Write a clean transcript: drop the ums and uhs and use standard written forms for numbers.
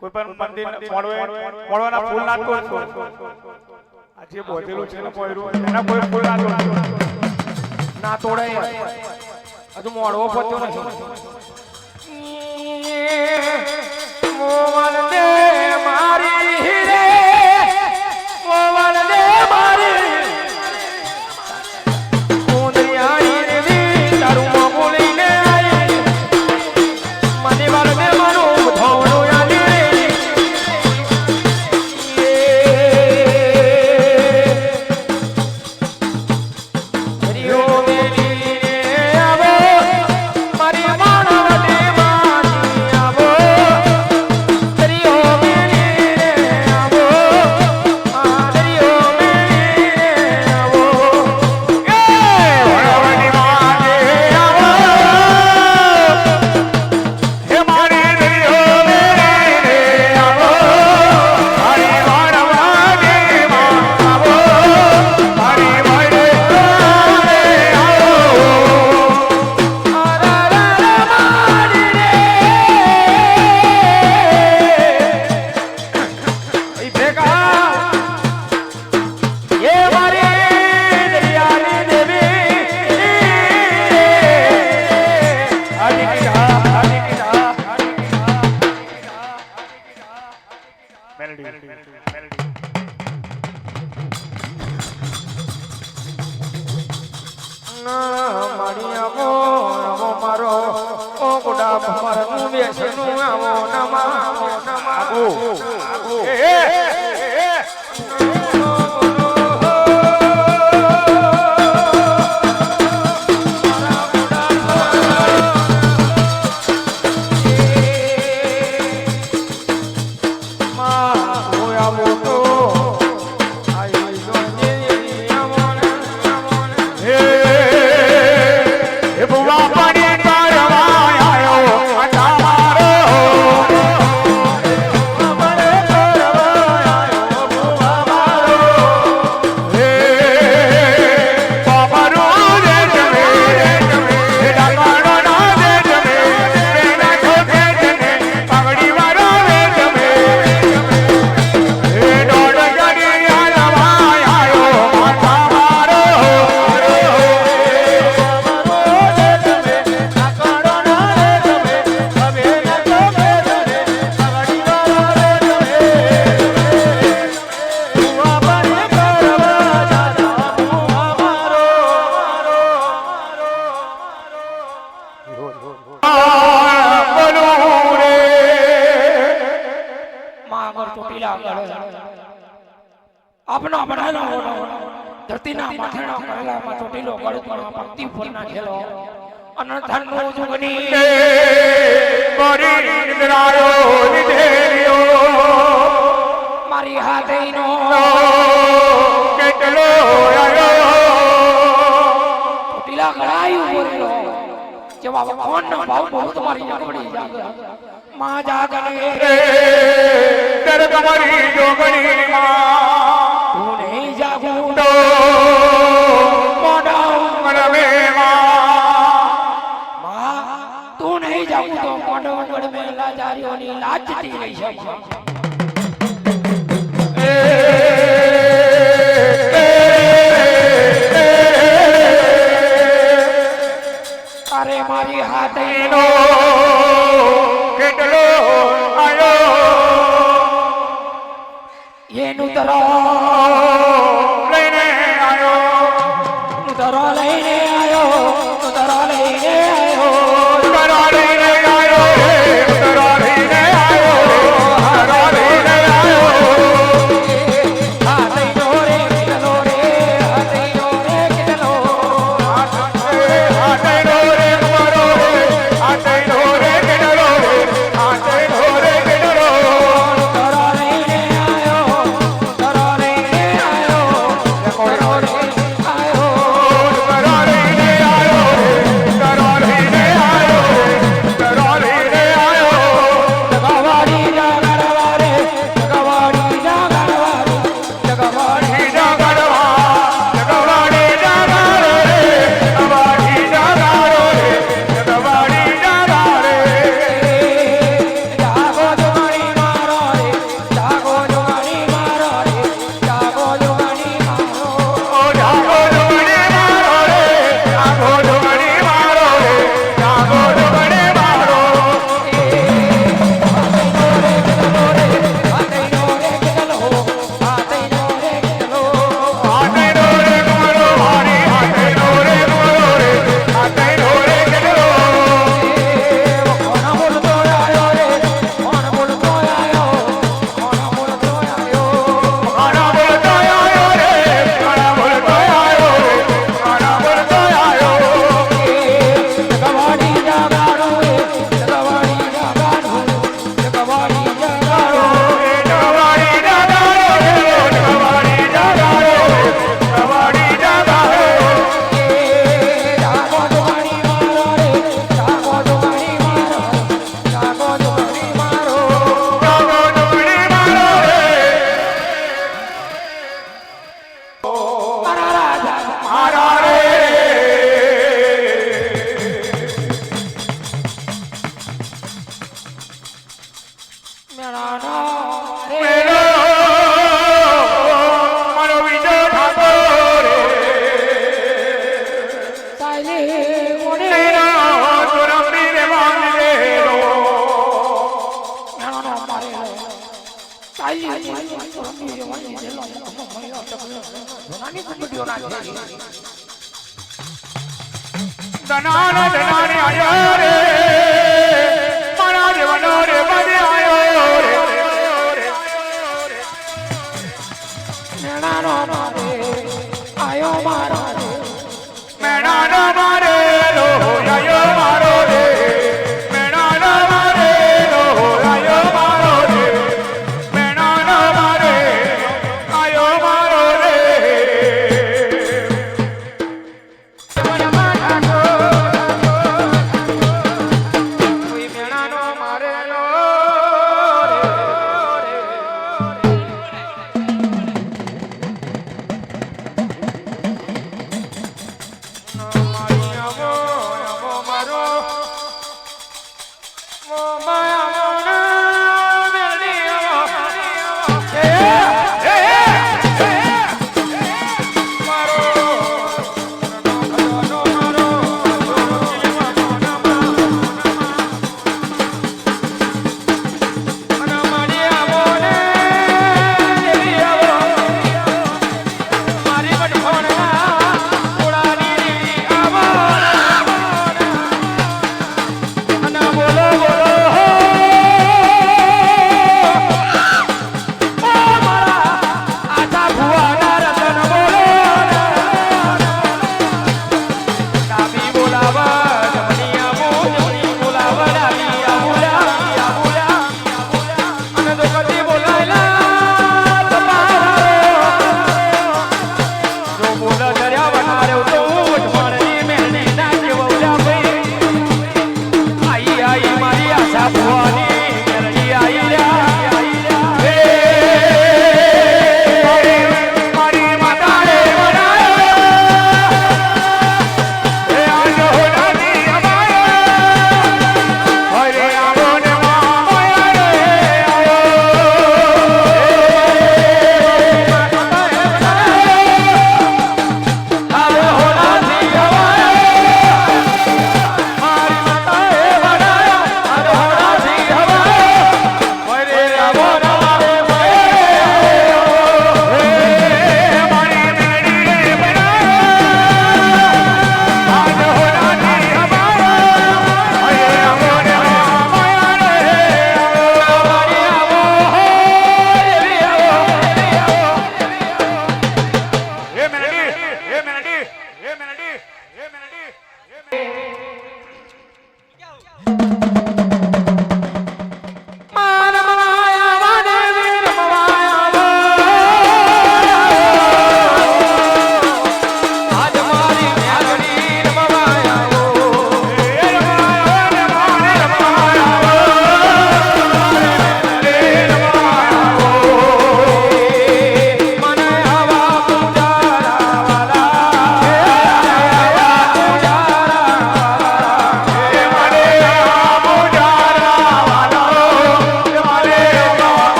કોઈ પણ મંદિર મોડવાના ફૂલ ના તોડશો. આજે બોધેલું છે ને પોયરું એના કોઈ ફૂલ ના તોડાય. હજુ મોડવો પત્યો નથી. મોવન દે મારી રે, મોવન દે મારી કોંદરિયાની રેવી તારું મોગું લઈને આવી મને વાળ દે મારું ધોવણું ચોટીલા આગળ આપનો બનાવેલો ધરતીના માથેણા કરેલામાં ચોટીલો ગળમાં ભક્તિ ઉપર નાખેલો અનંતનો જુગની મારી નિદ્રાયો નિધેર્યો મારી હાથેનો કેટલો આયો ચોટીલા ગળાયું બોલેલો જેવા ભગવાનનો ભાવ બહુ તમારી પડી જાગે માં જાગને દર તમારી જોગણી માં તું નહીં જાગું તો મોડા મરમે માં તું નહીં જાગું તો મોડો મરમે લાચારીઓની લાજ જતી રહી છે અરે મારી હાથેનો કેટલો આયો એનું તરો લઈને આયો તરો લઈને આયો તરો લઈને આયો ઉતરા લઈને આયો ઉતરા લઈને આયો હરા લઈને આયો હાથેનો રે કેટલો રે હાથેનો રે કેટલો આટૈનો રે મારો રે આટૈનો રે કેટલો રે આટૈનો રે કેટલો તરો લઈને આયો તરો લઈને આયો તરો લઈને આયો ઉતરા લઈને આયો ઉતરા લઈને આયો ઉતરા લઈને આયો જગવાડી જાગરવા રે જગવાડી જાગરવા રે જગવાડી જગવાડી જાગારો રે જગવાડી જાગારો રે જગવાડી જાગારો રે જાગો જોગણી મારો રે જાગો જોગણી મારો રે જાગો જોગણી મારો ઓ જાગો જોગણી મારો રે જાગો જોગણી મારો રે જાગો જોગણી મારો હાથેનો રે કેટલો હાથેનો રે કેટલો આટૈનો રે મારો હારી આટૈનો રે મારો રે આટૈનો રે કેટલો કોણ બોલતો આયો રે કોણ બોલતો આયો કોણ બોલતો આયો ખાના બોલતો આયો રે ખાના બોલતો આયો રે ખાના બોલતો આયો જગવાડી જાગાડો રે જગવાડી જાગાડો જગવાડી જાગાડો જગવાડી જાગારો રે જગવાડી જાગારો રે જગવાડી જાગારો જાગો જોગણી મારો રે જાગો જોગણી મારો જાગો જોગણી મારો જાગો જોગણી મારો રે મારા રાજા મારા રે મેરા નામ રે મેરો મારો વિજય ઠાકોર રે સાયલે મોડે મેરો સુરમડી રે વાંગેલો મેરા નામ મારે સાયલે મોડે રે વાંગી દેલો નાની કુંડીઓ ના છે ધનાન ધનાને આયા રે